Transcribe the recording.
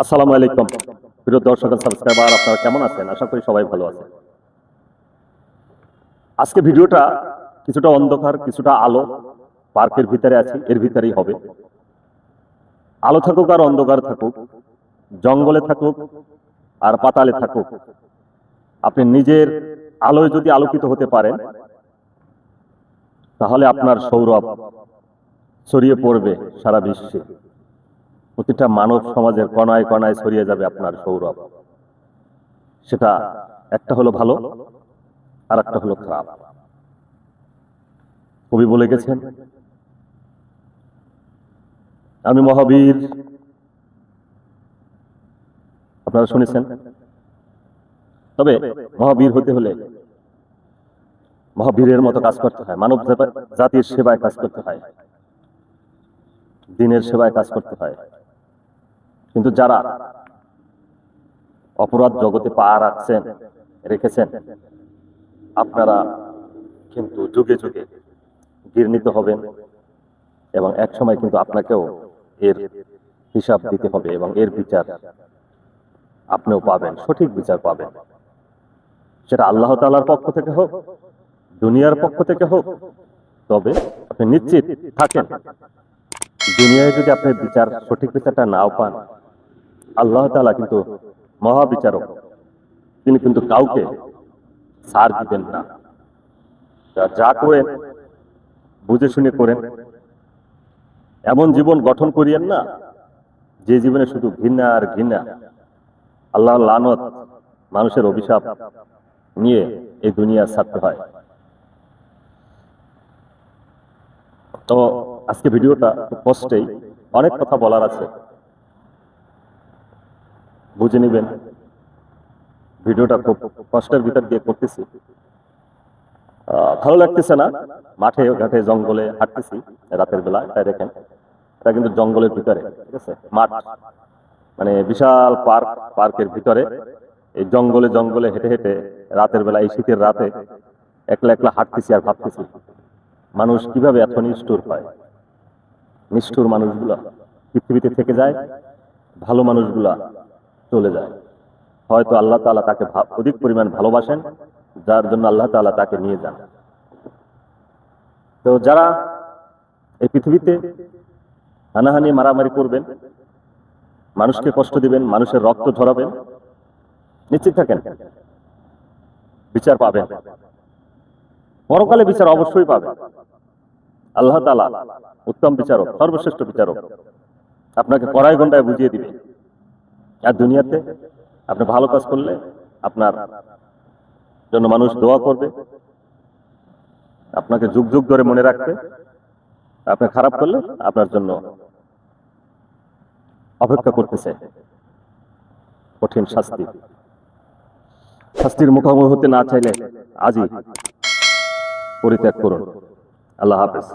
আসসালামু আলাইকুম প্রিয় দর্শক ও সাবস্ক্রাইবার, আপনারা কেমন আছেন? আশা করি সবাই ভালো আছেন। আজকে ভিডিওটা কিছুটা অন্ধকার, কিছুটা আলো। পার্কের ভিতরে আছি, এর ভিতরেই হবে। আলো থাকুক আর অন্ধকার থাকুক, জঙ্গলে থাকুক আর পাতালে থাকুক, আপনি নিজের আলোয় যদি আলোকিত হতে পারেন, তাহলে আপনার সৌরভ ছড়িয়ে পড়বে সারা বিশ্বে। প্রতিটা মানব সমাজের কণায় কণায় ছড়িয়ে যাবে আপনার সৌরভ। সেটা একটা হলো ভালো, আর একটা হলো খারাপ। কবি বলে গেছেন, আমি মহাবীর। আপনারা শুনেছেন। তবে মহাবীর হতে হলে মহাবীরের মতো কাজ করতে হয়, মানব জাতির সেবায় কাজ করতে হয়, দিনের সেবায় কাজ করতে হয়। কিন্তু যারা অপরাধ জগতে পা রেখেছেন, আপনারা কিন্তু যুগে যুগে ঘৃণিত হবেন, এবং এক সময় কিন্তু আপনাকেও এর হিসাব দিতে হবে, এবং এর বিচার আপনিও পাবেন, সঠিক বিচার পাবেন। সেটা আল্লাহ তাআলার পক্ষ থেকে হোক, দুনিয়ার পক্ষ থেকে হোক। তবে আপনি নিশ্চিত থাকেন, দুনিয়ায় যদি আপনি সঠিক বিচারটা নাও পান, আল্লাহ তাআলা কিন্তু মহাবিচারক, তিনি কিন্তু কাউকে ছাড় দিবেন না। যা করেন বুঝে শুনে করেন। এমন জীবন গঠন করিয়েন না যে জীবনে শুধু ঘৃণা আর ঘৃণা, আল্লাহর লানত, মানুষের অভিশাপ নিয়ে এই দুনিয়া ছাড়তে হয়। তো আজকে ভিডিওটা খুব কষ্টেই, অনেক কথা বলার আছে, বুঝে নিবেন। ভিডিওটা খুব কষ্টের ভিতর দিয়ে করতেছি, ভালো লাগতেছে না। মাঠে ঘাটে জঙ্গলে হাঁটতেছি রাতের বেলা, তাই দেখেন এটা কিন্তু জঙ্গলের ভিতরে, ঠিক আছে, মাঠ মানে বিশাল পার্ক। পার্কের ভিতরে এই জঙ্গলে জঙ্গলে হেঁটে হেঁটে রাতের বেলা, এই শীতের রাতে একলা একলা হাঁটতেছি আর ভাবতেছি, মানুষ কিভাবে এত নিষ্ঠুর হয়। নিষ্ঠুর মানুষগুলা পৃথিবীতে থেকে যায়, ভালো মানুষগুলা চলে যায়। হয়তো আল্লাহ তাআলা তাকে অধিক পরিমাণ ভালোবাসেন, যার জন্য আল্লাহ তাআলা তাকে নিয়ে যান। তো যারা এই পৃথিবীতে হানাহানি মারামারি করবেন, মানুষকে কষ্ট দিবেন, মানুষের রক্ত ঝরাবেন, নিশ্চিত থাকেন বিচার পাবেন। পরকালে বিচার অবশ্যই পাবেন। আল্লাহ তাআলা উত্তম বিচারক, সর্বশ্রেষ্ঠ বিচারক, আপনাকে কড়াই গন্ডায় বুঝিয়ে দিবে। আর দুনিয়াতে আপনি ভালো কাজ করলে আপনার জন্য মানুষ দোয়া করবে, আপনাকে যুগ যুগ ধরে মনে রাখবে। আপনি খারাপ করলে আপনার জন্য অপেক্ষা করতেছে কঠিন শাস্তি। শাস্তির মুখোমুখি হতে না চাইলে আজই পরিত্যাগ করুন। আল্লাহ হাফেজ।